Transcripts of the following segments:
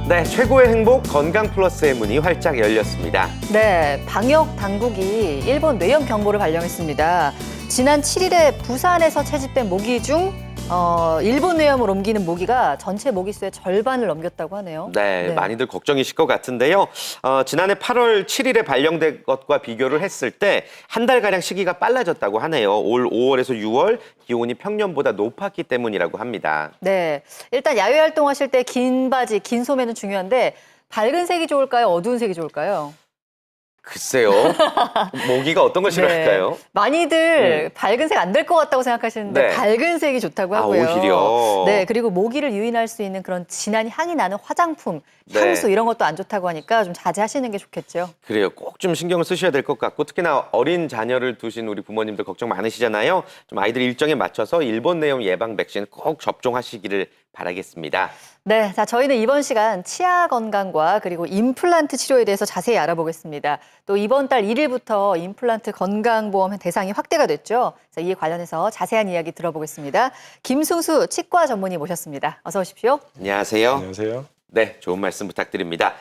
네, 최고의 행복 건강 플러스의 문이 활짝 열렸습니다. 네, 방역 당국이 일본 뇌염 경보를 발령했습니다. 지난 7일에 부산에서 채집된 모기 중 일본 뇌염을 옮기는 모기가 전체 모기 수의 절반을 넘겼다고 하네요. 네, 많이들 걱정이실 것 같은데요. 지난해 8월 7일에 발령된 것과 비교를 했을 때 한 달가량 시기가 빨라졌다고 하네요. 올 5월에서 6월 기온이 평년보다 높았기 때문이라고 합니다. 네, 일단 야외 활동하실 때 긴 바지, 긴 소매는 중요한데 밝은 색이 좋을까요? 어두운 색이 좋을까요? 글쎄요. 모기가 어떤 걸 싫어할까요? 네. 많이들 밝은 색 안 될 것 같다고 생각하시는데 네. 밝은 색이 좋다고 하고요. 오히려. 네, 그리고 모기를 유인할 수 있는 그런 진한 향이 나는 화장품, 네. 향수 이런 것도 안 좋다고 하니까 좀 자제하시는 게 좋겠죠. 그래요. 꼭 좀 신경을 쓰셔야 될 것 같고 특히나 어린 자녀를 두신 우리 부모님들 걱정 많으시잖아요. 좀 아이들 일정에 맞춰서 일본 뇌염 예방 백신 꼭 접종하시기를 바라겠습니다. 네, 자 저희는 이번 시간 치아 건강과 그리고 임플란트 치료에 대해서 자세히 알아보겠습니다. 또 이번 달 1일부터 임플란트 건강보험 대상이 확대가 됐죠. 그래서 이에 관련해서 자세한 이야기 들어보겠습니다. 김승수 치과 전문의 모셨습니다. 어서 오십시오. 안녕하세요. 안녕하세요. 네, 좋은 말씀 부탁드립니다.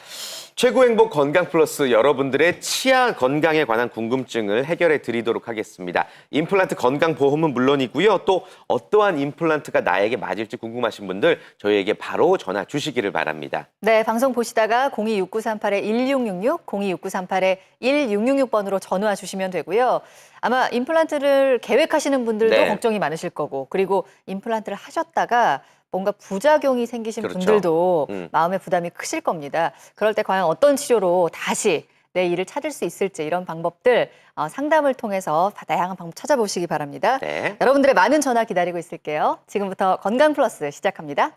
최고 행복 건강 플러스 여러분들의 치아 건강에 관한 궁금증을 해결해 드리도록 하겠습니다. 임플란트 건강 보험은 물론이고요. 또 어떠한 임플란트가 나에게 맞을지 궁금하신 분들 저희에게 바로 전화 주시기를 바랍니다. 네, 방송 보시다가 026938-1666, 026938-1666번으로 전화 주시면 되고요. 아마 임플란트를 계획하시는 분들도 네. 걱정이 많으실 거고, 그리고 임플란트를 하셨다가 뭔가 부작용이 생기신 그렇죠. 분들도 음. 마음의 부담이 크실 겁니다. 그럴 때 과연 어떤 치료로 다시 내 일을 찾을 수 있을지 이런 방법들 상담을 통해서 다양한 방법 찾아보시기 바랍니다. 네. 여러분들의 많은 전화 기다리고 있을게요. 지금부터 건강 플러스 시작합니다.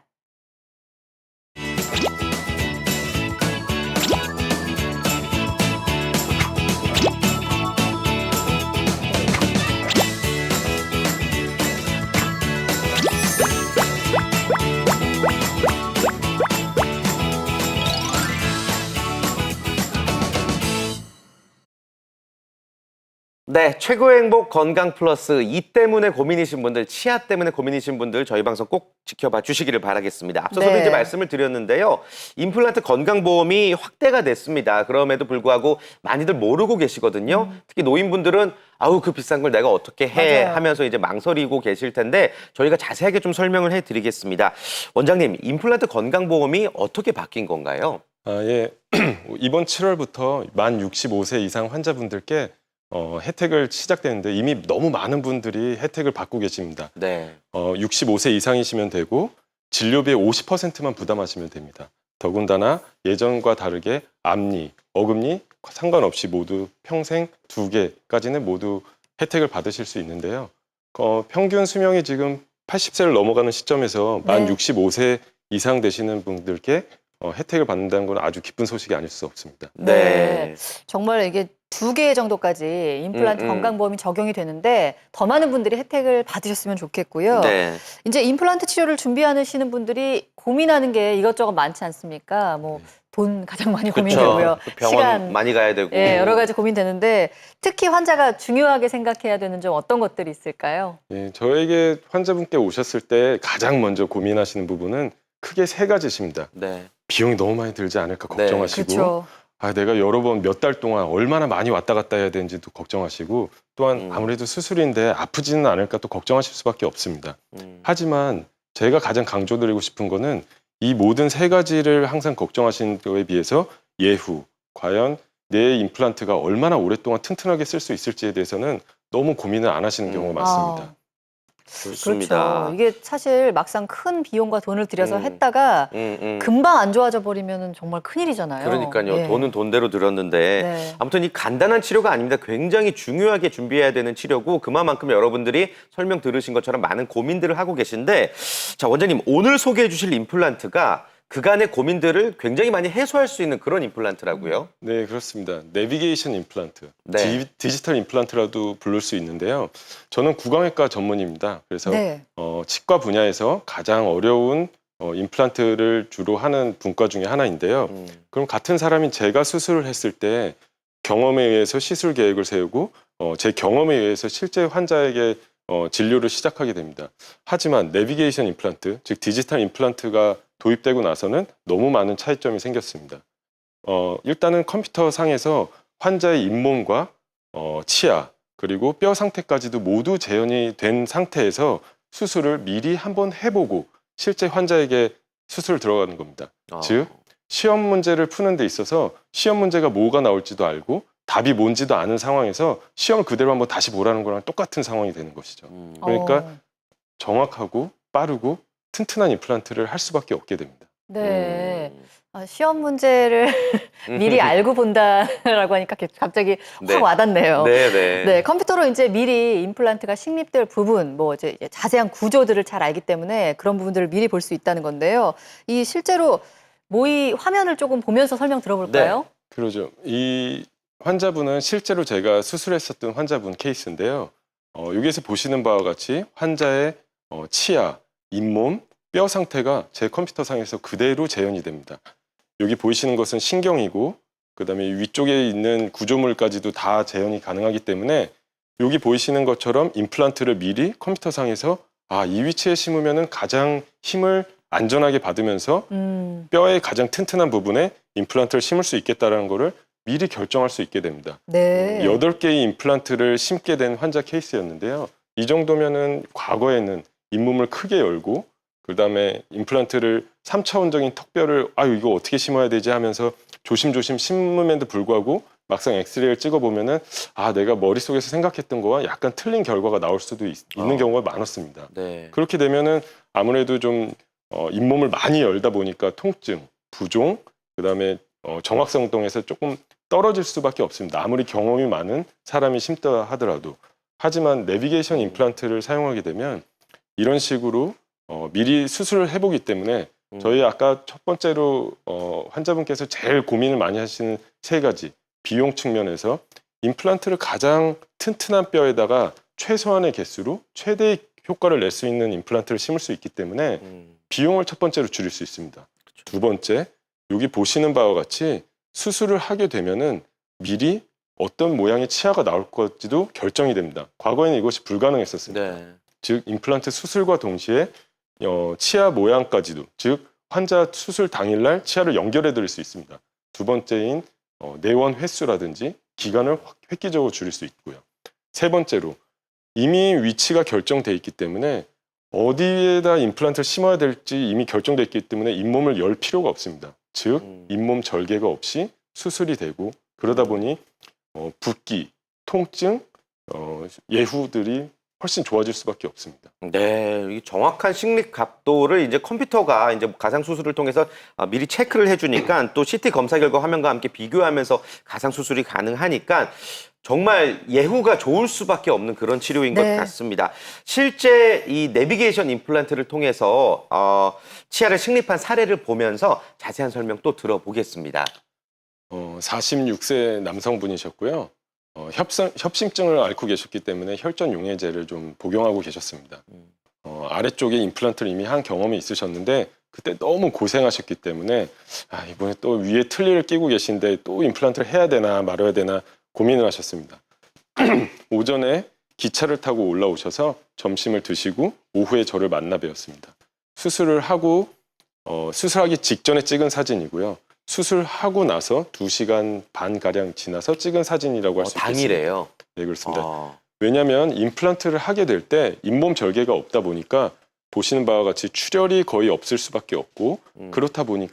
네, 최고의 행복 건강 플러스 이 때문에 고민이신 분들, 치아 때문에 고민이신 분들 저희 방송 꼭 지켜봐 주시기를 바라겠습니다. 앞서서도 네. 이제 말씀을 드렸는데요. 임플란트 건강보험이 확대가 됐습니다. 그럼에도 불구하고 많이들 모르고 계시거든요. 특히 노인분들은 아우 그 비싼 걸 내가 어떻게 해 맞아요. 하면서 이제 망설이고 계실 텐데 저희가 자세하게 좀 설명을 해드리겠습니다. 원장님, 임플란트 건강보험이 어떻게 바뀐 건가요? 예. 이번 7월부터 만 65세 이상 환자분들께 혜택을 시작되는데 이미 너무 많은 분들이 혜택을 받고 계십니다. 네. 65세 이상이시면 되고 진료비의 50%만 부담하시면 됩니다. 더군다나 예전과 다르게 암니, 어금니 상관없이 모두 평생 2개까지는 모두 혜택을 받으실 수 있는데요. 평균 수명이 지금 80세를 넘어가는 시점에서 만 네. 65세 이상 되시는 분들께 혜택을 받는다는 건 아주 기쁜 소식이 아닐 수 없습니다. 네. 정말 이게 2개 정도까지 임플란트 건강보험이 적용이 되는데 더 많은 분들이 혜택을 받으셨으면 좋겠고요. 네. 이제 임플란트 치료를 준비하시는 분들이 고민하는 게 이것저것 많지 않습니까? 뭐 돈 가장 많이 고민되고요. 그쵸. 병원 시간, 많이 가야 되고. 예, 여러 가지 고민되는데 특히 환자가 중요하게 생각해야 되는 점 어떤 것들이 있을까요? 예, 저에게 환자분께 오셨을 때 가장 먼저 고민하시는 부분은 크게 3가지십니다. 네. 비용이 너무 많이 들지 않을까 네. 걱정하시고 그렇죠. 내가 여러 번 몇 달 동안 얼마나 많이 왔다 갔다 해야 되는지도 걱정하시고 또한 아무래도 수술인데 아프지는 않을까 또 걱정하실 수밖에 없습니다. 하지만 제가 가장 강조드리고 싶은 거는 이 모든 3가지를 항상 걱정하시는 거에 비해서 예후, 과연 내 임플란트가 얼마나 오랫동안 튼튼하게 쓸 수 있을지에 대해서는 너무 고민을 안 하시는 경우가 많습니다. 좋습니다. 그렇죠. 이게 사실 막상 큰 비용과 돈을 들여서 했다가 금방 안 좋아져 버리면 정말 큰일이잖아요. 그러니까요. 예. 돈은 돈대로 들었는데 네. 아무튼 이 간단한 치료가 아닙니다. 굉장히 중요하게 준비해야 되는 치료고 그만큼 여러분들이 설명 들으신 것처럼 많은 고민들을 하고 계신데 자 원장님 오늘 소개해 주실 임플란트가 그간의 고민들을 굉장히 많이 해소할 수 있는 그런 임플란트라고요. 네, 그렇습니다. 내비게이션 임플란트, 네. 디지털 임플란트라도 부를 수 있는데요. 저는 구강외과 전문의입니다. 그래서 네. 치과 분야에서 가장 어려운 임플란트를 주로 하는 분과 중에 하나인데요. 그럼 같은 사람인 제가 수술을 했을 때 경험에 의해서 시술 계획을 세우고 제 경험에 의해서 실제 환자에게 진료를 시작하게 됩니다. 하지만 내비게이션 임플란트, 즉 디지털 임플란트가 도입되고 나서는 너무 많은 차이점이 생겼습니다. 일단은 컴퓨터 상에서 환자의 잇몸과 치아 그리고 뼈 상태까지도 모두 재현이 된 상태에서 수술을 미리 한번 해보고 실제 환자에게 수술 들어가는 겁니다. 즉 시험 문제를 푸는 데 있어서 시험 문제가 뭐가 나올지도 알고 답이 뭔지도 아는 상황에서 시험을 그대로 한번 다시 보라는 거랑 똑같은 상황이 되는 것이죠. 그러니까 정확하고 빠르고 튼튼한 임플란트를 할 수밖에 없게 됩니다. 네. 시험 문제를 미리 알고 본다라고 하니까 갑자기 네. 확 와닿네요. 네네. 네, 컴퓨터로 이제 미리 임플란트가 식립될 부분, 뭐 이제 자세한 구조들을 잘 알기 때문에 그런 부분들을 미리 볼 수 있다는 건데요. 이 실제로 모의 화면을 조금 보면서 설명 들어볼까요? 그러죠. 이 환자분은 실제로 제가 수술했었던 환자분 케이스인데요. 여기에서 보시는 바와 같이 환자의 치아, 잇몸, 뼈 상태가 제 컴퓨터상에서 그대로 재현이 됩니다. 여기 보이시는 것은 신경이고 그다음에 위쪽에 있는 구조물까지도 다 재현이 가능하기 때문에 여기 보이시는 것처럼 임플란트를 미리 컴퓨터상에서 이 위치에 심으면은 가장 힘을 안전하게 받으면서 뼈의 가장 튼튼한 부분에 임플란트를 심을 수 있겠다라는 거를 미리 결정할 수 있게 됩니다. 네. 8개의 임플란트를 심게 된 환자 케이스였는데요. 이 정도면은 과거에는 잇몸을 크게 열고 그다음에 임플란트를 3차원적인 턱뼈를 이거 어떻게 심어야 되지 하면서 조심조심 심음에도 불구하고 막상 엑스레이를 찍어보면은 내가 머릿속에서 생각했던 거와 약간 틀린 결과가 나올 수도 있는 경우가 많았습니다. 네. 그렇게 되면은 아무래도 좀 잇몸을 많이 열다 보니까 통증, 부종, 그다음에 정확성동에서 조금 떨어질 수밖에 없습니다. 아무리 경험이 많은 사람이 심다 하더라도. 하지만 내비게이션 임플란트를 사용하게 되면 이런 식으로 미리 수술을 해보기 때문에 저희 아까 첫 번째로 환자분께서 제일 고민을 많이 하시는 3가지 비용 측면에서 임플란트를 가장 튼튼한 뼈에다가 최소한의 개수로 최대의 효과를 낼 수 있는 임플란트를 심을 수 있기 때문에 비용을 첫 번째로 줄일 수 있습니다. 그쵸. 두 번째, 여기 보시는 바와 같이 수술을 하게 되면은 미리 어떤 모양의 치아가 나올 것지도 결정이 됩니다. 과거에는 이것이 불가능했었습니다. 네. 즉 임플란트 수술과 동시에 치아 모양까지도, 즉 환자 수술 당일날 치아를 연결해 드릴 수 있습니다. 두 번째인 내원 횟수라든지 기간을 획기적으로 줄일 수 있고요. 세 번째로 이미 위치가 결정돼 있기 때문에 어디에다 임플란트를 심어야 될지 이미 결정돼 있기 때문에 잇몸을 열 필요가 없습니다. 즉 잇몸 절개가 없이 수술이 되고 그러다 보니 붓기, 통증, 예후들이 훨씬 좋아질 수밖에 없습니다. 네, 이 정확한 식립 각도를 이제 컴퓨터가 이제 가상 수술을 통해서 미리 체크를 해주니까 또 CT 검사 결과 화면과 함께 비교하면서 가상 수술이 가능하니까 정말 예후가 좋을 수밖에 없는 그런 치료인 것 네. 같습니다. 실제 이 내비게이션 임플란트를 통해서 치아를 식립한 사례를 보면서 자세한 설명 또 들어보겠습니다. 46세 남성분이셨고요. 협심증을 앓고 계셨기 때문에 혈전 용해제를 좀 복용하고 계셨습니다. 아래쪽에 임플란트를 이미 한 경험이 있으셨는데 그때 너무 고생하셨기 때문에 이번에 또 위에 틀니를 끼고 계신데 또 임플란트를 해야 되나 말아야 되나 고민을 하셨습니다. 오전에 기차를 타고 올라오셔서 점심을 드시고 오후에 저를 만나 뵈었습니다. 수술을 하고 수술하기 직전에 찍은 사진이고요. 수술하고 나서 2시간 반가량 지나서 찍은 사진이라고 할 수 있습니다. 당일에요? 네, 그렇습니다. 왜냐하면 임플란트를 하게 될 때 잇몸 절개가 없다 보니까 보시는 바와 같이 출혈이 거의 없을 수밖에 없고 그렇다 보니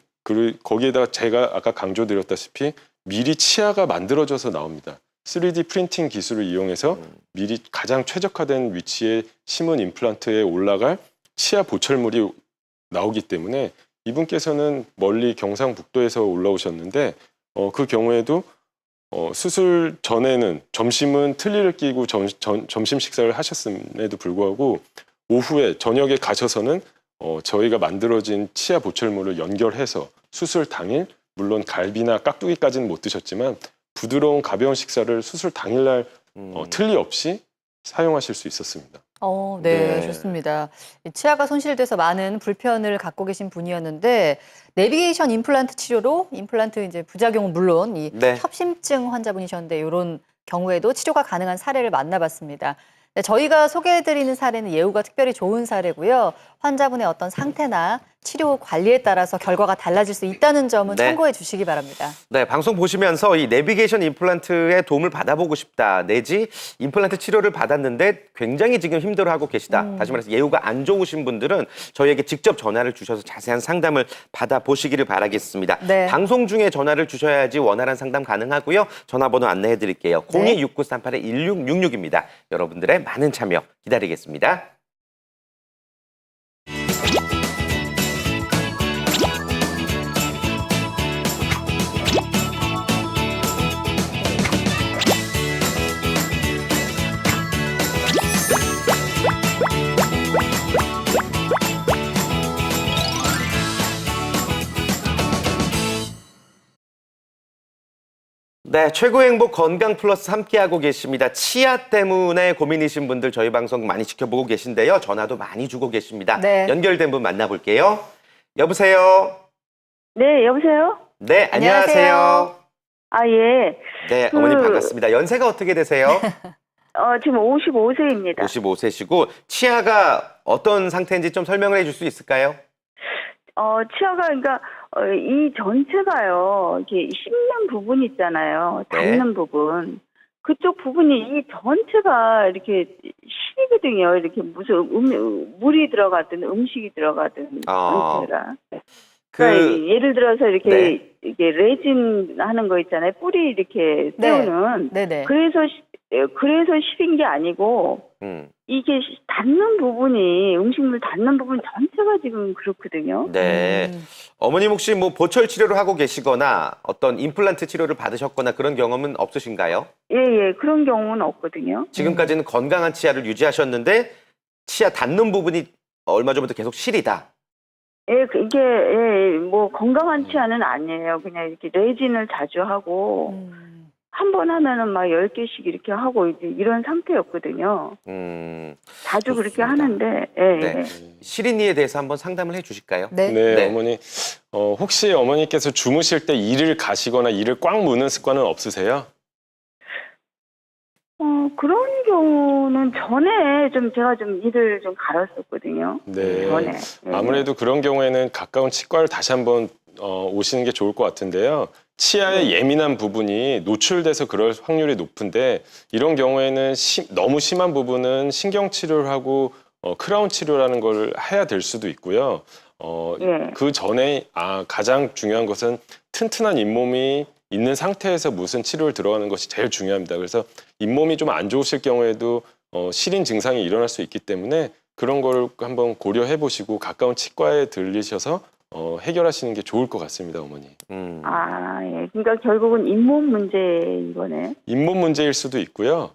거기에다가 제가 아까 강조드렸다시피 미리 치아가 만들어져서 나옵니다. 3D 프린팅 기술을 이용해서 미리 가장 최적화된 위치에 심은 임플란트에 올라갈 치아 보철물이 나오기 때문에 이분께서는 멀리 경상북도에서 올라오셨는데 그 경우에도 수술 전에는 점심은 틀니를 끼고 점심 식사를 하셨음에도 불구하고 오후에 저녁에 가셔서는 저희가 만들어진 치아 보철물을 연결해서 수술 당일 물론 갈비나 깍두기까지는 못 드셨지만 부드러운 가벼운 식사를 수술 당일날 틀니 없이 사용하실 수 있었습니다. 네, 네. 좋습니다. 치아가 손실돼서 많은 불편을 갖고 계신 분이었는데 내비게이션 임플란트 치료로 임플란트 이제 부작용은 물론 이 네. 협심증 환자분이셨는데 이런 경우에도 치료가 가능한 사례를 만나봤습니다. 네, 저희가 소개해드리는 사례는 예후가 특별히 좋은 사례고요. 환자분의 어떤 상태나 치료 관리에 따라서 결과가 달라질 수 있다는 점은 네. 참고해 주시기 바랍니다. 네, 방송 보시면서 이 내비게이션 임플란트의 도움을 받아보고 싶다, 내지 임플란트 치료를 받았는데 굉장히 지금 힘들어하고 계시다. 다시 말해서 예후가 안 좋으신 분들은 저희에게 직접 전화를 주셔서 자세한 상담을 받아보시기를 바라겠습니다. 네. 방송 중에 전화를 주셔야지 원활한 상담 가능하고요. 전화번호 안내해 드릴게요. 네. 026938-1666입니다. 여러분들의 많은 참여 기다리겠습니다. 네, 최고의 행복 건강 플러스 함께하고 계십니다. 치아 때문에 고민이신 분들 저희 방송 많이 지켜보고 계신데요. 전화도 많이 주고 계십니다. 네. 연결된 분 만나볼게요. 여보세요? 네, 여보세요? 네, 안녕하세요. 안녕하세요. 아, 예. 네, 어머님 반갑습니다. 연세가 어떻게 되세요? 지금 55세입니다. 55세시고 치아가 어떤 상태인지 좀 설명을 해줄 수 있을까요? 치아가, 그러니까, 이 전체가요, 이렇게 씹는 부분 있잖아요. 네. 닿는 부분. 그쪽 부분이 이 전체가 이렇게 시리거든요. 이렇게 무슨 물이 들어가든 음식이 들어가든 아. 전체라. 그러니까 예를 들어서 이렇게, 네. 이게 레진 하는 거 있잖아요. 뿌리 이렇게 네. 떼우는. 네네. 그래서 시린 게 아니고, 이게 닿는 부분이 음식물 닿는 부분 전체가 지금 그렇거든요. 네. 어머님 혹시 뭐 보철 치료를 하고 계시거나 어떤 임플란트 치료를 받으셨거나 그런 경험은 없으신가요? 예, 그런 경우는 없거든요. 지금까지는 건강한 치아를 유지하셨는데 치아 닿는 부분이 얼마 전부터 계속 시리다. 이게 뭐 건강한 치아는 아니에요. 그냥 이렇게 레진을 자주 하고 한 번 하면은 막 10개씩 이렇게 하고 이제 이런 상태였거든요. 자주 그렇게 좋습니다. 하는데 네. 시린이에 대해서 한번 상담을 해 주실까요? 네. 네, 네. 어머니. 혹시 어머니께서 주무실 때 이를 가시거나 이를 꽉 무는 습관은 없으세요? 그런 경우는 전에 제가 일을 갈았었거든요. 네. 전에. 아무래도 그런 경우에는 가까운 치과를 다시 한번 오시는 게 좋을 것 같은데요. 치아의 예민한 부분이 노출돼서 그럴 확률이 높은데 이런 경우에는 너무 심한 부분은 신경 치료를 하고 크라운 치료라는 걸 해야 될 수도 있고요. 예. 그 전에 가장 중요한 것은 튼튼한 잇몸이 있는 상태에서 무슨 치료를 들어가는 것이 제일 중요합니다. 그래서 잇몸이 좀 안 좋으실 경우에도 시린 증상이 일어날 수 있기 때문에 그런 걸 한번 고려해 보시고 가까운 치과에 들리셔서 해결하시는 게 좋을 것 같습니다, 어머니. 예. 그러니까 결국은 잇몸 문제인 거네. 잇몸 문제일 수도 있고요.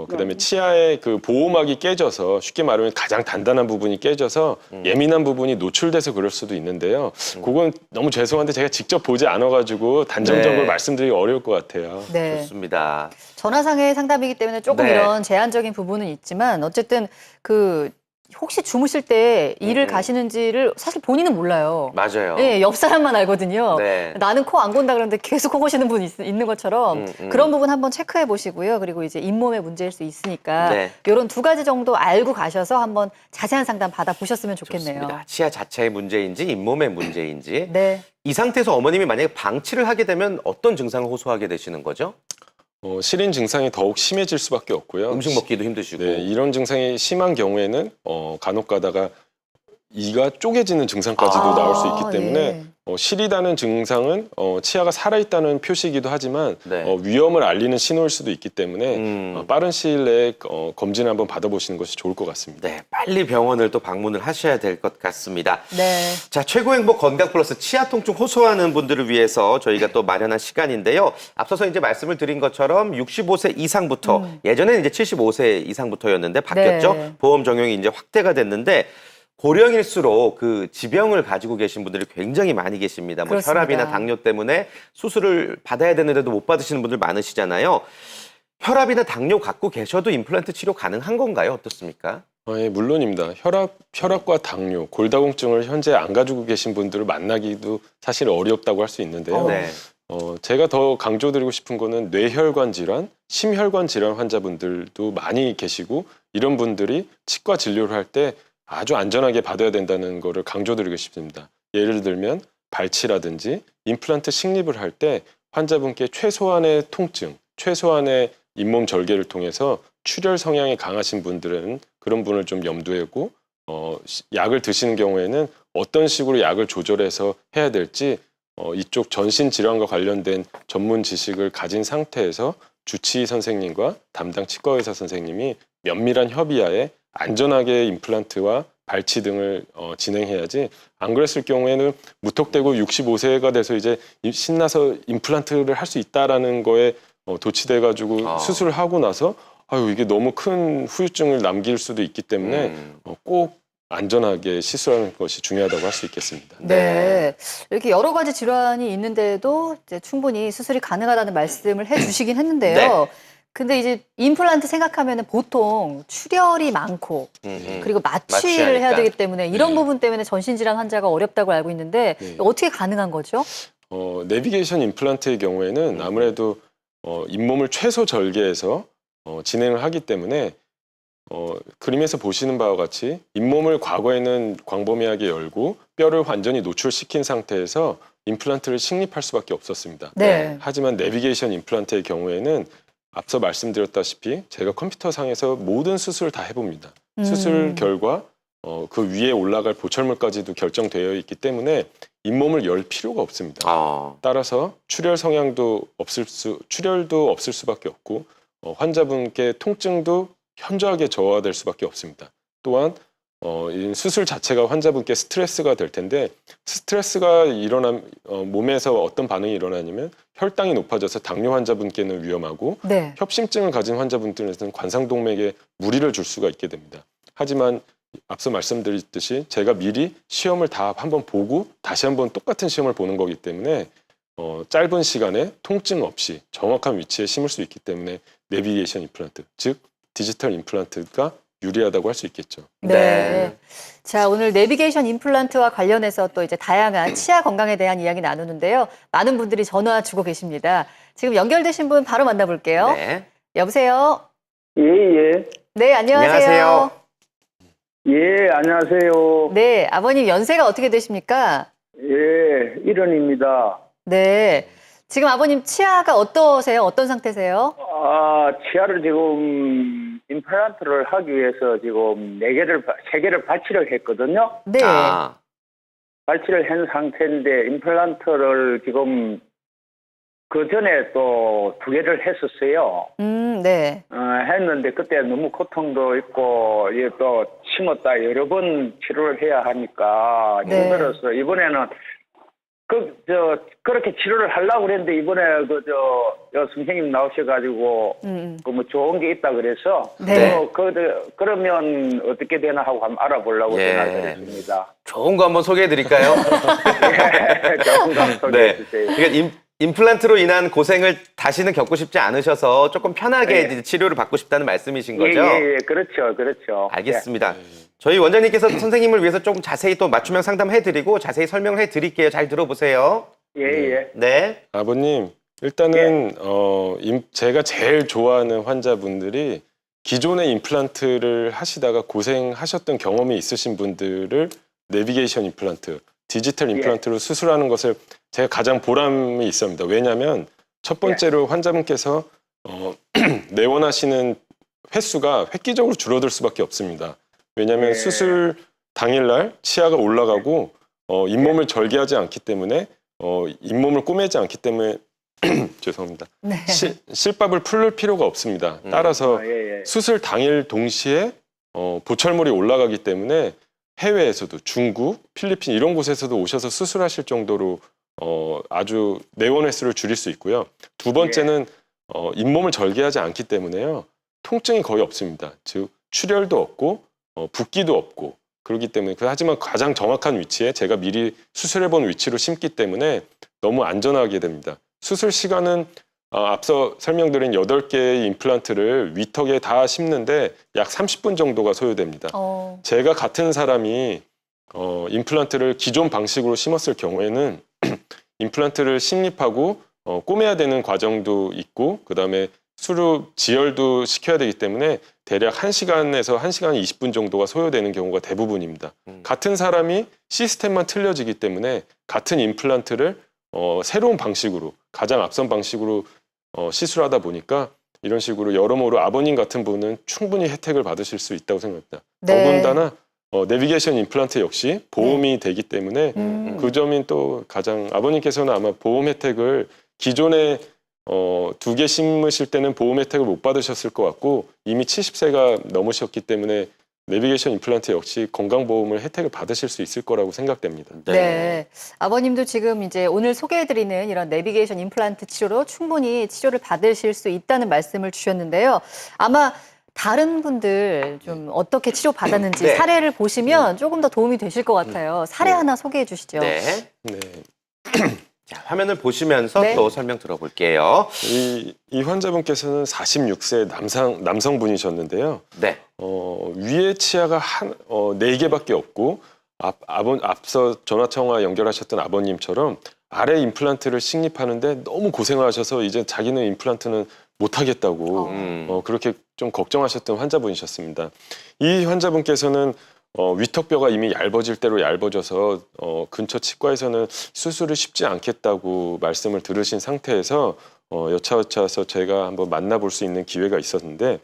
그다음에 네. 치아의 그 보호막이 깨져서 쉽게 말하면 가장 단단한 부분이 깨져서 예민한 부분이 노출돼서 그럴 수도 있는데요. 그건 너무 죄송한데 제가 직접 보지 않아가지고 단정적으로 네. 말씀드리기 어려울 것 같아요. 네. 좋습니다. 전화상의 상담이기 때문에 조금 네. 이런 제한적인 부분은 있지만 어쨌든 혹시 주무실 때 일을 가시는지를 사실 본인은 몰라요. 맞아요. 예, 옆 사람만 알거든요. 네. 나는 코 안 곤다 그러는데 계속 코 고시는 분이 있는 것처럼 그런 부분 한번 체크해 보시고요. 그리고 이제 잇몸의 문제일 수 있으니까 네. 이런 두 가지 정도 알고 가셔서 한번 자세한 상담 받아보셨으면 좋겠네요. 좋습니다. 치아 자체의 문제인지 잇몸의 문제인지. 네. 이 상태에서 어머님이 만약에 방치를 하게 되면 어떤 증상을 호소하게 되시는 거죠? 시린 증상이 더욱 심해질 수밖에 없고요. 음식 먹기도 힘드시고. 네, 이런 증상이 심한 경우에는 간혹 가다가 이가 쪼개지는 증상까지도 나올 수 있기 때문에 예. 시리다는 증상은 치아가 살아있다는 표시이기도 하지만 네. 위험을 알리는 신호일 수도 있기 때문에 빠른 시일 내에 검진을 한번 받아보시는 것이 좋을 것 같습니다. 네, 빨리 병원을 또 방문을 하셔야 될 것 같습니다. 네. 자, 최고 행복 건강 플러스 치아 통증 호소하는 분들을 위해서 저희가 또 마련한 시간인데요. 앞서서 이제 말씀을 드린 것처럼 65세 이상부터 예전에는 이제 75세 이상부터였는데 바뀌었죠. 네. 보험 적용이 이제 확대가 됐는데 고령일수록 그 지병을 가지고 계신 분들이 굉장히 많이 계십니다. 뭐 그렇습니다. 혈압이나 당뇨 때문에 수술을 받아야 되는데도 못 받으시는 분들 많으시잖아요. 혈압이나 당뇨 갖고 계셔도 임플란트 치료 가능한 건가요? 어떻습니까? 예, 물론입니다. 혈압과 당뇨, 골다공증을 현재 안 가지고 계신 분들을 만나기도 사실 어렵다고 할 수 있는데요. 네. 제가 더 강조드리고 싶은 거는 뇌혈관 질환, 심혈관 질환 환자분들도 많이 계시고 이런 분들이 치과 진료를 할 때 아주 안전하게 받아야 된다는 거를 강조드리고 싶습니다. 예를 들면 발치라든지 임플란트 식립을 할 때 환자분께 최소한의 통증, 최소한의 잇몸 절개를 통해서 출혈 성향이 강하신 분들은 그런 분을 좀 염두에 두고 약을 드시는 경우에는 어떤 식으로 약을 조절해서 해야 될지 이쪽 전신 질환과 관련된 전문 지식을 가진 상태에서 주치의 선생님과 담당 치과 의사 선생님이 면밀한 협의하에 안전하게 임플란트와 발치 등을 진행해야지, 안 그랬을 경우에는 무턱대고 65세가 돼서 이제 신나서 임플란트를 할 수 있다라는 거에 도취돼 가지고 수술을 하고 나서 아유 이게 너무 큰 후유증을 남길 수도 있기 때문에 꼭 안전하게 시술하는 것이 중요하다고 할 수 있겠습니다. 네. 이렇게 여러 가지 질환이 있는데도 이제 충분히 수술이 가능하다는 말씀을 해주시긴 했는데요. 네. 근데 이제 임플란트 생각하면은 보통 출혈이 많고 그리고 마취를 해야 마취하니까. 되기 때문에 이런 네. 부분 때문에 전신질환 환자가 어렵다고 알고 있는데 네. 어떻게 가능한 거죠? 내비게이션 임플란트의 경우에는 아무래도 잇몸을 최소 절개해서 진행을 하기 때문에 그림에서 보시는 바와 같이 잇몸을 과거에는 광범위하게 열고 뼈를 완전히 노출시킨 상태에서 임플란트를 식립할 수밖에 없었습니다. 네. 하지만 내비게이션 임플란트의 경우에는 앞서 말씀드렸다시피 제가 컴퓨터상에서 모든 수술을 다 해봅니다. 수술 결과 그 위에 올라갈 보철물까지도 결정되어 있기 때문에 잇몸을 열 필요가 없습니다. 따라서 출혈도 없을 수밖에 없고 환자분께 통증도 현저하게 저하될 수밖에 없습니다. 또한 이 수술 자체가 환자분께 스트레스가 될 텐데 스트레스가 몸에서 어떤 반응이 일어나냐면 혈당이 높아져서 당뇨 환자분께는 위험하고 네. 협심증을 가진 환자분들에서는 관상동맥에 무리를 줄 수가 있게 됩니다. 하지만 앞서 말씀드렸듯이 제가 미리 시험을 다 한번 보고 다시 한번 똑같은 시험을 보는 거기 때문에 짧은 시간에 통증 없이 정확한 위치에 심을 수 있기 때문에 내비게이션 임플란트, 즉 디지털 임플란트가 유리하다고 할 수 있겠죠. 네. 자, 오늘 내비게이션 임플란트와 관련해서 또 이제 다양한 치아 건강에 대한 이야기 나누는데요. 많은 분들이 전화 주고 계십니다. 지금 연결되신 분 바로 만나볼게요. 네. 여보세요? 예, 예. 네, 안녕하세요. 안녕하세요. 예, 안녕하세요. 네, 아버님 연세가 어떻게 되십니까? 예, 일원입니다. 네. 지금 아버님 치아가 어떠세요? 어떤 상태세요? 치아를 지금 임플란트를 하기 위해서 지금 3개를 발치를 했거든요. 네. 발치를 한 상태인데 임플란트를 지금 그 전에 또 2개를 했었어요. 네. 했는데 그때 너무 고통도 있고 이게 또 심었다 여러 번 치료를 해야 하니까 네. 힘들어서 이번에는 그렇게 치료를 하려고 그랬는데 이번에 선생님 나오셔가지고 뭐 좋은 게 있다 그래서 네. 그러면 어떻게 되나 하고 한번 알아보려고 예. 전화를 드렸습니다. 좋은 거 한번 소개해 드릴까요? 예, 조금 더 소개해 주세요. 그러니까 임플란트로 인한 고생을 다시는 겪고 싶지 않으셔서 조금 편하게 이제 치료를 받고 싶다는 말씀이신 거죠? 예, 그렇죠. 알겠습니다. 저희 원장님께서 선생님을 위해서 조금 자세히 또 맞춤형 상담해드리고 자세히 설명을 해드릴게요. 잘 들어보세요. 예. 네. 아버님, 일단은 제가 제일 좋아하는 환자분들이 기존의 임플란트를 하시다가 고생하셨던 경험이 있으신 분들을 내비게이션 임플란트, 디지털 임플란트로 수술하는 것을 제가 가장 보람이 있습니다. 왜냐하면 첫 번째로 환자분께서 내원하시는 횟수가 획기적으로 줄어들 수밖에 없습니다. 왜냐하면 수술 당일날 치아가 올라가고 잇몸을 절개하지 않기 때문에 잇몸을 꼬매지 않기 때문에 죄송합니다. 네. 실밥을 풀을 필요가 없습니다. 따라서 수술 당일 동시에 보철물이 올라가기 때문에 해외에서도 중국, 필리핀 이런 곳에서도 오셔서 수술하실 정도로 아주 내원 횟수를 줄일 수 있고요. 두 번째는 잇몸을 절개하지 않기 때문에요. 통증이 거의 없습니다. 즉 출혈도 없고 붓기도 없고 그렇기 때문에 하지만 가장 정확한 위치에 제가 미리 수술해본 위치로 심기 때문에 너무 안전하게 됩니다. 수술 시간은 앞서 설명드린 8개의 임플란트를 위턱에 다 심는데 약 30분 정도가 소요됩니다. 제가 같은 사람이 임플란트를 기존 방식으로 심었을 경우에는 임플란트를 식립하고 꼬매야 되는 과정도 있고 그다음에 수루 지혈도 시켜야 되기 때문에 대략 1시간에서 1시간 20분 정도가 소요되는 경우가 대부분입니다. 같은 사람이 시스템만 틀려지기 때문에 같은 임플란트를 새로운 방식으로 가장 앞선 방식으로 시술하다 보니까 이런 식으로 여러모로 아버님 같은 분은 충분히 혜택을 받으실 수 있다고 생각합니다. 네. 더군다나 내비게이션 임플란트 역시 보험이 되기 때문에 그 점이 또 가장 아버님께서는 아마 보험 혜택을 기존에 2개 심으실 때는 보험 혜택을 못 받으셨을 것 같고 이미 70세가 넘으셨기 때문에 내비게이션 임플란트 역시 건강보험을 혜택을 받으실 수 있을 거라고 생각됩니다. 네. 아버님도 지금 이제 오늘 소개해드리는 이런 내비게이션 임플란트 치료로 충분히 치료를 받으실 수 있다는 말씀을 주셨는데요. 아마 다른 분들 좀 어떻게 치료 받았는지 네. 사례를 보시면 조금 더 도움이 되실 것 같아요. 사례 하나 소개해 주시죠. 네. 네. 자, 화면을 보시면서 네. 또 설명 들어볼게요. 이 환자분께서는 46세 남성분이셨는데요. 네. 위에 치아가 4개밖에 없고 앞서 전화통화 연결하셨던 아버님처럼 아래 임플란트를 식립하는데 너무 고생하셔서 이제 자기는 임플란트는 못하겠다고 그렇게 좀 걱정하셨던 환자분이셨습니다. 이 환자분께서는 위턱뼈가 이미 얇아질 대로 얇아져서 근처 치과에서는 수술을 쉽지 않겠다고 말씀을 들으신 상태에서 여차여차해서 제가 한번 만나볼 수 있는 기회가 있었는데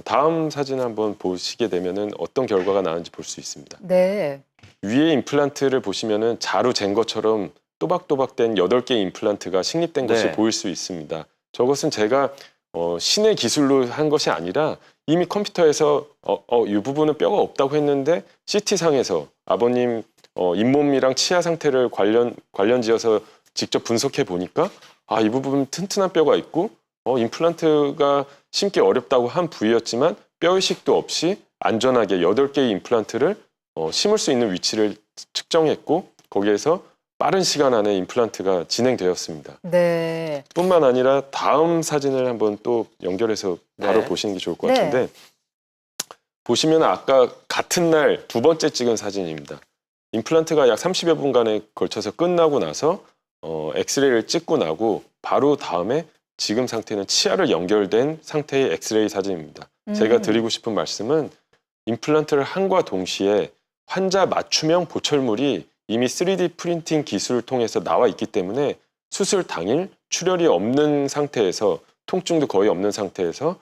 다음 사진을 한번 보시게 되면은 어떤 결과가 나는지 볼 수 있습니다. 네. 위에 임플란트를 보시면은 자루 잰 것처럼 또박또박된 8개의 임플란트가 식립된 것이 네. 보일 수 있습니다. 저것은 제가 신의 기술로 한 것이 아니라 이미 컴퓨터에서 이 부분은 뼈가 없다고 했는데 CT상에서 아버님 잇몸이랑 치아 상태를 관련지어서 직접 분석해 보니까 이 부분 튼튼한 뼈가 있고 임플란트가 심기 어렵다고 한 부위였지만 뼈의식도 없이 안전하게 8개의 임플란트를 심을 수 있는 위치를 측정했고 거기에서 빠른 시간 안에 임플란트가 진행되었습니다. 네. 뿐만 아니라 다음 사진을 한번 또 연결해서 바로 네. 보시는 게 좋을 것 네. 같은데 보시면 아까 같은 날 2번째 찍은 사진입니다. 임플란트가 약 30여 분간에 걸쳐서 끝나고 나서 엑스레이를 찍고 나고 바로 다음에 지금 상태는 치아를 연결된 상태의 엑스레이 사진입니다. 제가 드리고 싶은 말씀은 임플란트를 한과 동시에 환자 맞춤형 보철물이 이미 3D 프린팅 기술을 통해서 나와 있기 때문에 수술 당일 출혈이 없는 상태에서 통증도 거의 없는 상태에서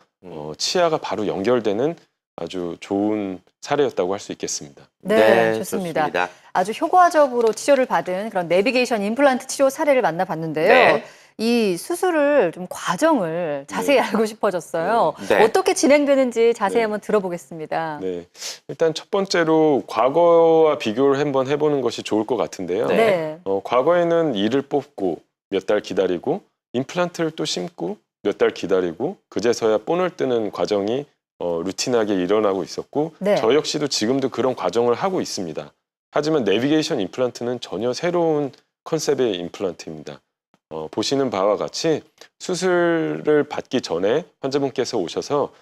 치아가 바로 연결되는 아주 좋은 사례였다고 할 수 있겠습니다. 네, 좋습니다. 아주 효과적으로 치료를 받은 그런 내비게이션 임플란트 치료 사례를 만나봤는데요. 네. 이 수술을 좀 과정을 자세히 알고 싶어졌어요. 네. 어떻게 진행되는지 자세히 네. 한번 들어보겠습니다. 네, 일단 첫 번째로 과거와 비교를 한번 해보는 것이 좋을 것 같은데요. 네. 과거에는 이를 뽑고 몇 달 기다리고 임플란트를 또 심고 몇 달 기다리고 그제서야 본을 뜨는 과정이 루틴하게 일어나고 있었고 네. 저 역시도 지금도 그런 과정을 하고 있습니다. 하지만 내비게이션 임플란트는 전혀 새로운 컨셉의 임플란트입니다. 보시는 바와 같이 수술을 받기 전에 환자분께서 오셔서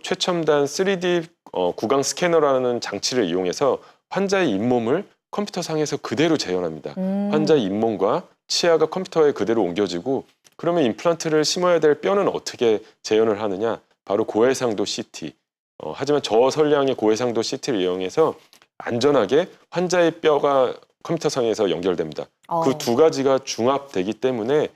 최첨단 3D 구강 스캐너라는 장치를 이용해서 환자의 잇몸을 컴퓨터상에서 그대로 재현합니다. 환자의 잇몸과 치아가 컴퓨터에 그대로 옮겨지고 그러면 임플란트를 심어야 될 뼈는 어떻게 재현을 하느냐? 바로 고해상도 CT. 하지만 저설량의 고해상도 CT를 이용해서 안전하게 환자의 뼈가 컴퓨터상에서 연결됩니다. 그 두 가지가 중합되기 때문에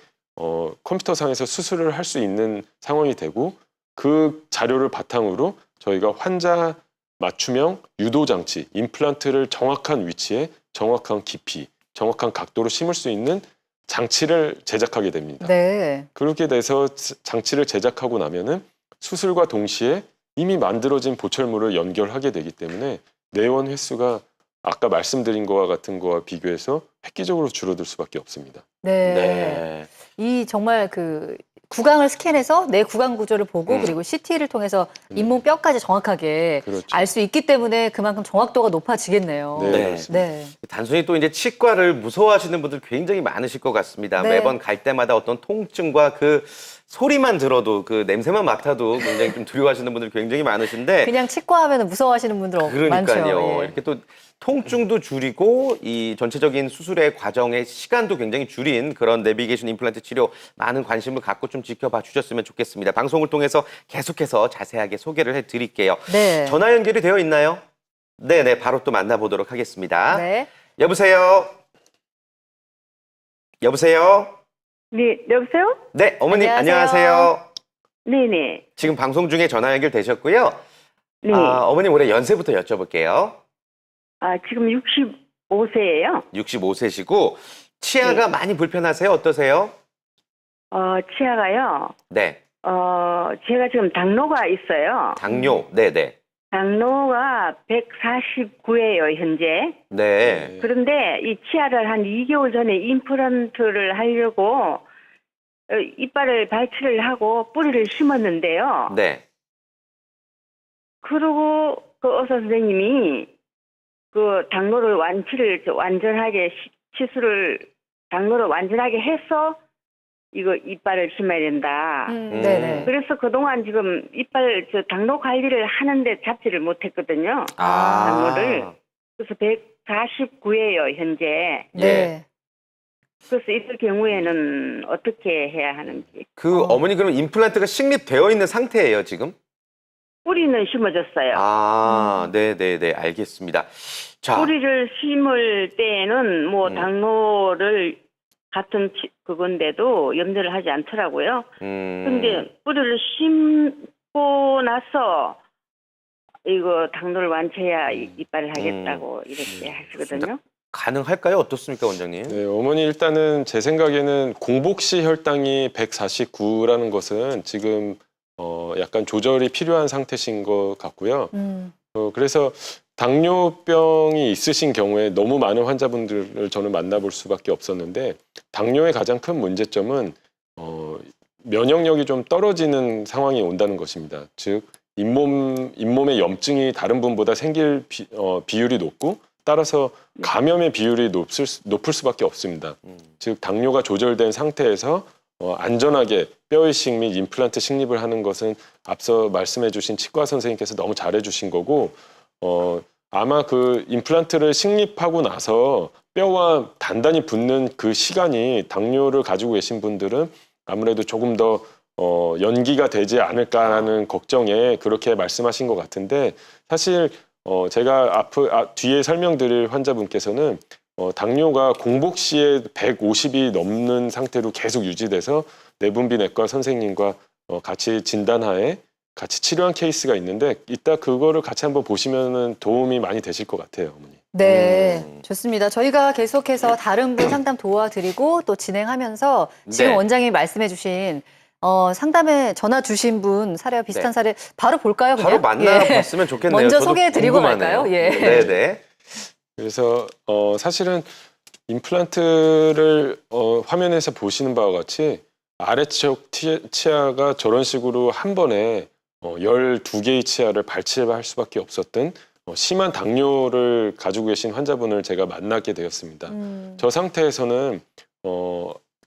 컴퓨터상에서 수술을 할 수 있는 상황이 되고 그 자료를 바탕으로 저희가 환자 맞춤형 유도 장치, 임플란트를 정확한 위치에 정확한 깊이, 정확한 각도로 심을 수 있는 장치를 제작하게 됩니다. 네. 그렇게 돼서 장치를 제작하고 나면은 수술과 동시에 이미 만들어진 보철물을 연결하게 되기 때문에 내원 횟수가 아까 말씀드린 거와 같은 거와 비교해서 획기적으로 줄어들 수밖에 없습니다. 네. 네. 이 정말 그 구강을 스캔해서 내 구강 구조를 보고 그리고 CT를 통해서 잇몸 뼈까지 정확하게 그렇죠. 알 수 있기 때문에 그만큼 정확도가 높아지겠네요. 네, 네. 그렇습니다. 네. 단순히 또 이제 치과를 무서워하시는 분들 굉장히 많으실 것 같습니다. 네. 매번 갈 때마다 어떤 통증과 그 소리만 들어도 그 냄새만 맡아도 굉장히 좀 두려워하시는 분들 굉장히 많으신데 그냥 치과 하면 무서워하시는 분들 많죠. 그러니까요. 예. 이렇게 또 통증도 줄이고 이 전체적인 수술의 과정의 시간도 굉장히 줄인 그런 내비게이션 임플란트 치료 많은 관심을 갖고 좀 지켜봐 주셨으면 좋겠습니다. 방송을 통해서 계속해서 자세하게 소개를 해드릴게요. 네. 전화 연결이 되어 있나요? 네네, 바로 또 만나보도록 하겠습니다. 네. 여보세요? 여보세요? 네, 여보세요? 네, 어머님 안녕하세요. 안녕하세요. 네네. 지금 방송 중에 전화 연결되셨고요. 네. 어머님 올해 연세부터 여쭤볼게요. 지금 65세예요. 65세시고 치아가 네. 많이 불편하세요? 어떠세요? 치아가요. 네, 제가 지금 당뇨가 있어요. 당뇨. 네네. 당뇨가 149예요, 현재. 네. 그런데 이 치아를 한 2개월 전에 임플란트를 하려고 이빨을 발치를 하고 뿌리를 심었는데요. 네. 그리고 그 의사 선생님이 그 당뇨를 당뇨를 완전하게 해서 이거 이빨을 심어야 된다. 네네. 그래서 그동안 지금 당뇨 관리를 하는데 잡지를 못했거든요. 당뇨를. 그래서 149예요, 현재. 네. 그래서 이럴 경우에는 어떻게 해야 하는지. 어머니 그럼 임플란트가 식립되어 있는 상태예요, 지금? 뿌리는 심어졌어요. 네네네, 알겠습니다. 자, 뿌리를 심을 때에는 뭐 당뇨를 같은 그건데도 염려를 하지 않더라고요. 근데 뿌리를 심고 나서 이거 당뇨를 완치해야 이빨을 하겠다고 이렇게 하시거든요. 가능할까요? 어떻습니까, 원장님? 네, 어머니 일단은 제 생각에는 공복시 혈당이 149라는 것은 지금 약간 조절이 필요한 상태신 것 같고요. 그래서 당뇨병이 있으신 경우에 너무 많은 환자분들을 저는 만나볼 수밖에 없었는데 당뇨의 가장 큰 문제점은 면역력이 좀 떨어지는 상황이 온다는 것입니다. 즉 잇몸의 염증이 다른 분보다 생길 비율이 높고 따라서 감염의 비율이 높을 수밖에 없습니다. 즉 당뇨가 조절된 상태에서 안전하게 뼈이식 및 임플란트 식립을 하는 것은 앞서 말씀해 주신 치과 선생님께서 너무 잘해 주신 거고 아마 그 임플란트를 식립하고 나서 뼈와 단단히 붙는 그 시간이 당뇨를 가지고 계신 분들은 아무래도 조금 더 연기가 되지 않을까라는 걱정에 그렇게 말씀하신 것 같은데 사실 제가 뒤에 설명드릴 환자분께서는 당뇨가 공복 시에 150이 넘는 상태로 계속 유지돼서 내분비내과 선생님과 같이 진단하에 같이 치료한 케이스가 있는데 이따 그거를 같이 한번 보시면은 도움이 많이 되실 것 같아요, 어머니. 네, 좋습니다. 저희가 계속해서 다른 분 상담 도와드리고 또 진행하면서 지금 네. 원장님이 말씀해주신 상담에 전화 주신 분 사례와 비슷한 네. 사례 바로 볼까요? 그냥? 바로 만나봤으면 좋겠네요. 먼저 저도 소개해드리고 궁금하네요. 갈까요? 예. 네네. 그래서 사실은 임플란트를 화면에서 보시는 바와 같이 아래쪽 치아가 저런 식으로 한 번에 12개의 치아를 발치할 수밖에 없었던 심한 당뇨를 가지고 계신 환자분을 제가 만나게 되었습니다. 저 상태에서는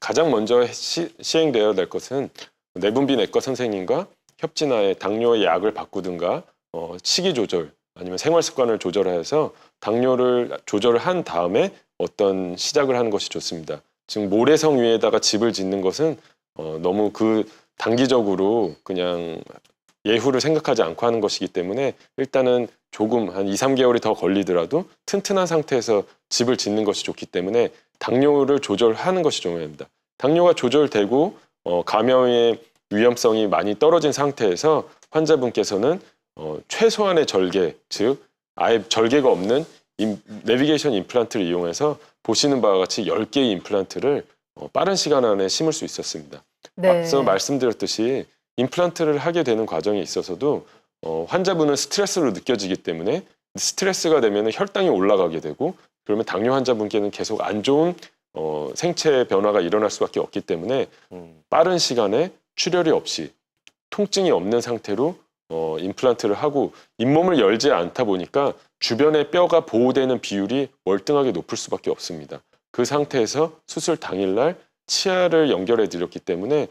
가장 먼저 시행되어야 될 것은 내분비내과 선생님과 협진하에 당뇨의 약을 바꾸든가 식이 조절 아니면 생활 습관을 조절해서 당뇨를 조절을 한 다음에 어떤 시작을 하는 것이 좋습니다. 지금 모래성 위에다가 집을 짓는 것은 너무 그 단기적으로 그냥 예후를 생각하지 않고 하는 것이기 때문에 일단은 조금 한 2, 3개월이 더 걸리더라도 튼튼한 상태에서 집을 짓는 것이 좋기 때문에 당뇨를 조절하는 것이 중요합니다. 당뇨가 조절되고 감염의 위험성이 많이 떨어진 상태에서 환자분께서는 최소한의 절개, 즉 아예 절개가 없는 내비게이션 임플란트를 이용해서 보시는 바와 같이 10개의 임플란트를 빠른 시간 안에 심을 수 있었습니다. 네. 앞서 말씀드렸듯이 임플란트를 하게 되는 과정에 있어서도 환자분은 스트레스로 느껴지기 때문에 스트레스가 되면 혈당이 올라가게 되고 그러면 당뇨 환자분께는 계속 안 좋은 생체 변화가 일어날 수밖에 없기 때문에 빠른 시간에 출혈이 없이 통증이 없는 상태로 임플란트를 하고 잇몸을 열지 않다 보니까 주변의 뼈가 보호되는 비율이 월등하게 높을 수밖에 없습니다. 그 상태에서 수술 당일날 치아를 연결해 드렸기 때문에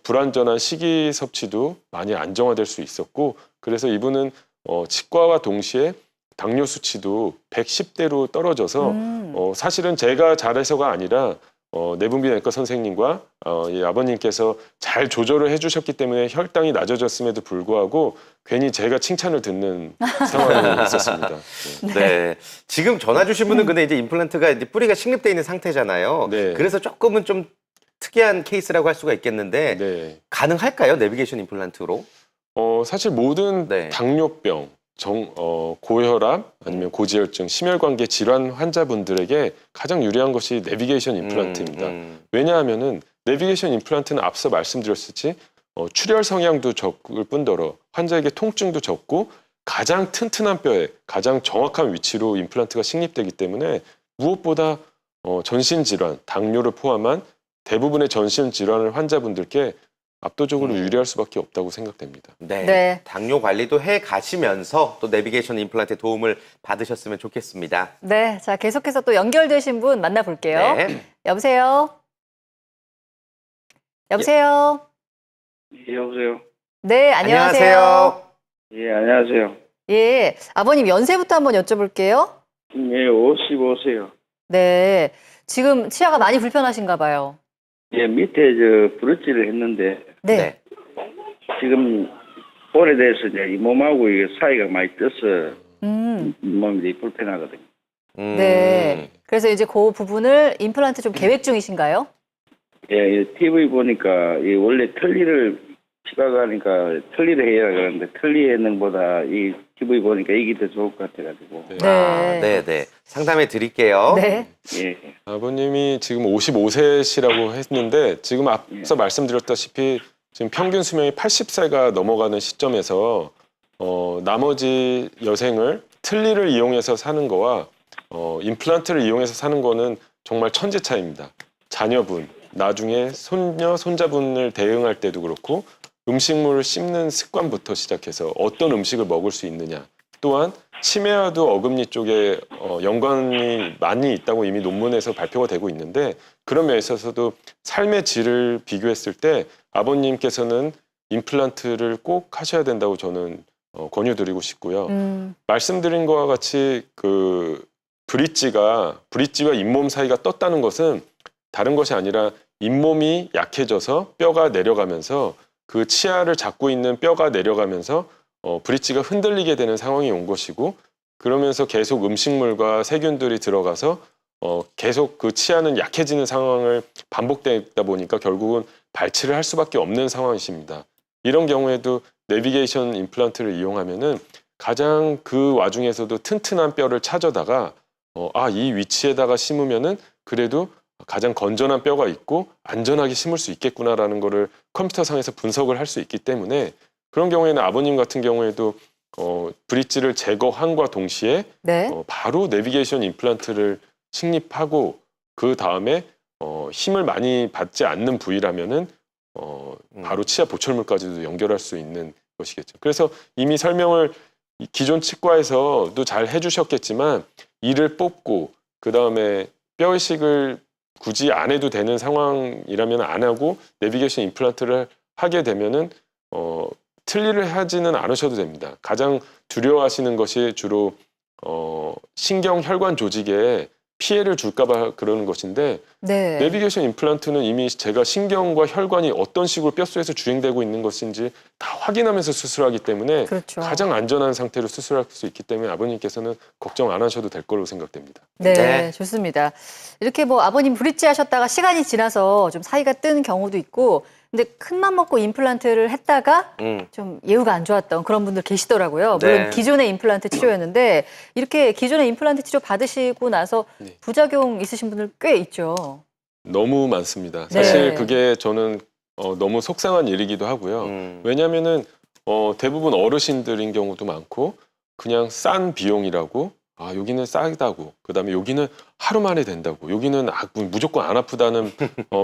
불완전한 식이 섭취도 많이 안정화될 수 있었고 그래서 이분은 치과와 동시에 당뇨 수치도 110대로 떨어져서 사실은 제가 잘해서가 아니라 내분비내과 선생님과 이 아버님께서 잘 조절을 해주셨기 때문에 혈당이 낮아졌음에도 불구하고 괜히 제가 칭찬을 듣는 상황이 있었습니다. 네. 네. 지금 전화 주신 분은 근데 이제 임플란트가 이제 뿌리가 식립돼 있는 상태잖아요. 네. 그래서 조금은 좀 특이한 케이스라고 할 수가 있겠는데 네. 가능할까요? 내비게이션 임플란트로? 사실 모든 네. 당뇨병, 고혈압 아니면 고지혈증, 심혈관계 질환 환자분들에게 가장 유리한 것이 내비게이션 임플란트입니다. 왜냐하면은 내비게이션 임플란트는 앞서 말씀드렸듯이 출혈 성향도 적을 뿐더러 환자에게 통증도 적고 가장 튼튼한 뼈에 가장 정확한 위치로 임플란트가 식립되기 때문에 무엇보다 전신 질환, 당뇨를 포함한 대부분의 전신 질환을 환자분들께 압도적으로 유리할 수밖에 없다고 생각됩니다. 네. 네. 당뇨 관리도 해 가시면서 또 내비게이션 임플란트의 도움을 받으셨으면 좋겠습니다. 네, 자 계속해서 또 연결되신 분 만나볼게요. 네. 여보세요. 여보세요. 예, 여보세요. 네, 안녕하세요. 예, 안녕하세요. 예, 아버님 연세부터 한번 여쭤볼게요. 예, 55세요. 네, 지금 치아가 많이 불편하신가 봐요. 예, 밑에 브릿지를 했는데 네. 지금 오래돼서 이제 이 몸하고 이게 사이가 많이 떠서 몸이 되게 불편하거든요. 네. 그래서 이제 그 부분을 임플란트 좀 계획 중이신가요? 예, TV 보니까 이 원래 틀니를 치과 가니까 틀니를 해야 그러는데 틀니 보다 이 TV 보니까 이게 더 좋을 것 같아가지고. 네. 네, 네. 상담해 드릴게요. 네. 예, 아버님이 지금 55세시라고 했는데 지금 앞서 말씀드렸다시피 지금 평균 수명이 80세가 넘어가는 시점에서 나머지 여생을 틀니를 이용해서 사는 거와 임플란트를 이용해서 사는 거는 정말 천지 차이입니다. 자녀분, 나중에 손녀, 손자분을 대응할 때도 그렇고 음식물을 씹는 습관부터 시작해서 어떤 음식을 먹을 수 있느냐, 또한 치매와도 어금니 쪽에 연관이 많이 있다고 이미 논문에서 발표가 되고 있는데 그런 면에 있어서도 삶의 질을 비교했을 때 아버님께서는 임플란트를 꼭 하셔야 된다고 저는 권유드리고 싶고요. 말씀드린 것과 같이 그 브릿지와 잇몸 사이가 떴다는 것은 다른 것이 아니라 잇몸이 약해져서 뼈가 내려가면서 그 치아를 잡고 있는 뼈가 내려가면서 브릿지가 흔들리게 되는 상황이 온 것이고 그러면서 계속 음식물과 세균들이 들어가서 계속 그 치아는 약해지는 상황을 반복되다 보니까 결국은 발치를 할 수밖에 없는 상황이십니다. 이런 경우에도 내비게이션 임플란트를 이용하면은 가장 그 와중에서도 튼튼한 뼈를 찾아다가 이 위치에다가 심으면은 그래도 가장 건전한 뼈가 있고 안전하게 심을 수 있겠구나라는 거를 컴퓨터상에서 분석을 할 수 있기 때문에 그런 경우에는 아버님 같은 경우에도 브릿지를 제거함과 동시에 네. 바로 내비게이션 임플란트를 식립하고 그 다음에 힘을 많이 받지 않는 부위라면은 바로 치아 보철물까지도 연결할 수 있는 것이겠죠. 그래서 이미 설명을 기존 치과에서도 잘 해주셨겠지만 이를 뽑고 그 다음에 뼈 이식을 굳이 안 해도 되는 상황이라면 안 하고 내비게이션 임플란트를 하게 되면은 틀니를 하지는 않으셔도 됩니다. 가장 두려워하시는 것이 주로 신경 혈관 조직에 피해를 줄까봐 그러는 것인데 네. 내비게이션 임플란트는 이미 제가 신경과 혈관이 어떤 식으로 뼈속에서 주행되고 있는 것인지 다 확인하면서 수술하기 때문에 그렇죠. 가장 안전한 상태로 수술할 수 있기 때문에 아버님께서는 걱정 안 하셔도 될 거로 생각됩니다. 네, 네. 좋습니다. 이렇게 뭐 아버님 브릿지 하셨다가 시간이 지나서 좀 사이가 뜬 경우도 있고, 근데 큰맘 먹고 임플란트를 했다가 좀 예후가 안 좋았던 그런 분들 계시더라고요. 물론 네. 기존의 임플란트 치료였는데 이렇게 기존의 임플란트 치료 받으시고 나서 네. 부작용 있으신 분들 꽤 있죠. 너무 많습니다. 네. 사실 그게 저는 너무 속상한 일이기도 하고요. 왜냐하면은 대부분 어르신들인 경우도 많고 그냥 싼 비용이라고 여기는 싸다고 그다음에 여기는 하루 만에 된다고 여기는 무조건 안 아프다는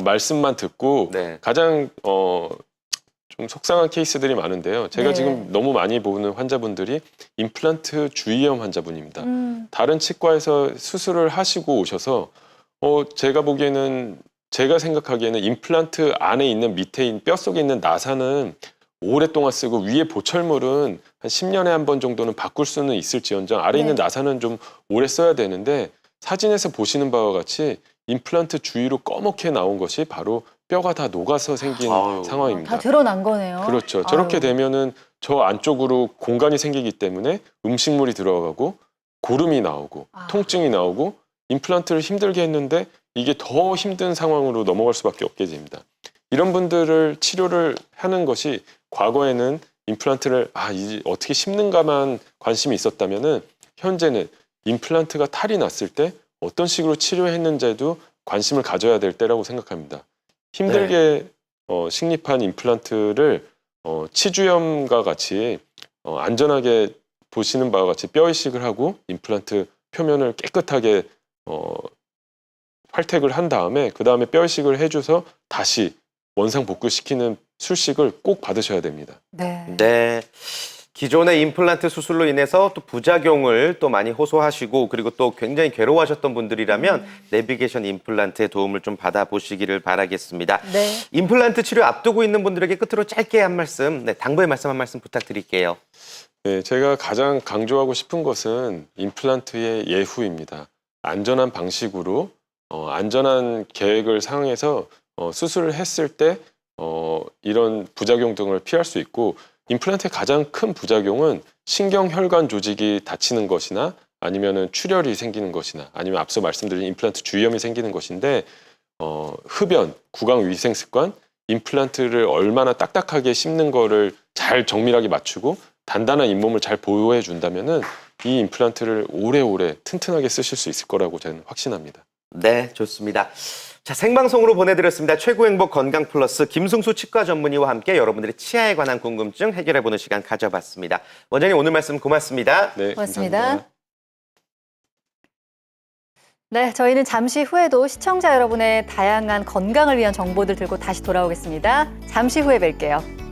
말씀만 듣고 네. 가장 좀 속상한 케이스들이 많은데요. 제가 네. 지금 너무 많이 보는 환자분들이 임플란트 주의염 환자분입니다. 다른 치과에서 수술을 하시고 오셔서 제가 생각하기에는 임플란트 안에 있는 밑에 뼈 속에 있는 나사는 오랫동안 쓰고 위에 보철물은 한 10년에 한 번 정도는 바꿀 수는 있을지언정 아래 있는 네. 나사는 좀 오래 써야 되는데 사진에서 보시는 바와 같이 임플란트 주위로 검게 나온 것이 바로 뼈가 다 녹아서 생긴 아유. 상황입니다. 다 드러난 거네요. 그렇죠. 저렇게 아유. 되면은 저 안쪽으로 공간이 생기기 때문에 음식물이 들어가고 고름이 나오고 아. 통증이 나오고 임플란트를 힘들게 했는데 이게 더 힘든 상황으로 넘어갈 수밖에 없게 됩니다. 이런 분들을 치료를 하는 것이 과거에는 임플란트를 이제 어떻게 심는가만 관심이 있었다면은 현재는 임플란트가 탈이 났을 때 어떤 식으로 치료했는지에도 관심을 가져야 될 때라고 생각합니다. 힘들게 식립한 임플란트를 치주염과 같이 안전하게 보시는 바와 같이 뼈 이식을 하고 임플란트 표면을 깨끗하게 활택을 한 다음에 그 다음에 뼈 이식을 해줘서 다시 원상 복구시키는 술식을 꼭 받으셔야 됩니다. 네. 네. 기존의 임플란트 수술로 인해서 또 부작용을 또 많이 호소하시고 그리고 또 굉장히 괴로워하셨던 분들이라면 내비게이션 임플란트의 도움을 좀 받아보시기를 바라겠습니다. 네. 임플란트 치료 앞두고 있는 분들에게 끝으로 짧게 한 말씀, 당부의 말씀 한 말씀 부탁드릴게요. 네, 제가 가장 강조하고 싶은 것은 임플란트의 예후입니다. 안전한 방식으로 안전한 계획을 상해서 수술을 했을 때 이런 부작용 등을 피할 수 있고 임플란트의 가장 큰 부작용은 신경혈관 조직이 다치는 것이나 아니면은 출혈이 생기는 것이나 아니면 앞서 말씀드린 임플란트 주위염이 생기는 것인데 흡연, 구강 위생 습관, 임플란트를 얼마나 딱딱하게 심는 거를 잘 정밀하게 맞추고 단단한 잇몸을 잘 보호해 준다면은 이 임플란트를 오래오래 튼튼하게 쓰실 수 있을 거라고 저는 확신합니다. 네, 좋습니다. 자, 생방송으로 보내드렸습니다. 최고 행복 건강 플러스 김승수 치과 전문의와 함께 여러분들의 치아에 관한 궁금증 해결해보는 시간 가져봤습니다. 원장님 오늘 말씀 고맙습니다. 네, 고맙습니다. 감사합니다. 네, 저희는 잠시 후에도 시청자 여러분의 다양한 건강을 위한 정보들 들고 다시 돌아오겠습니다. 잠시 후에 뵐게요.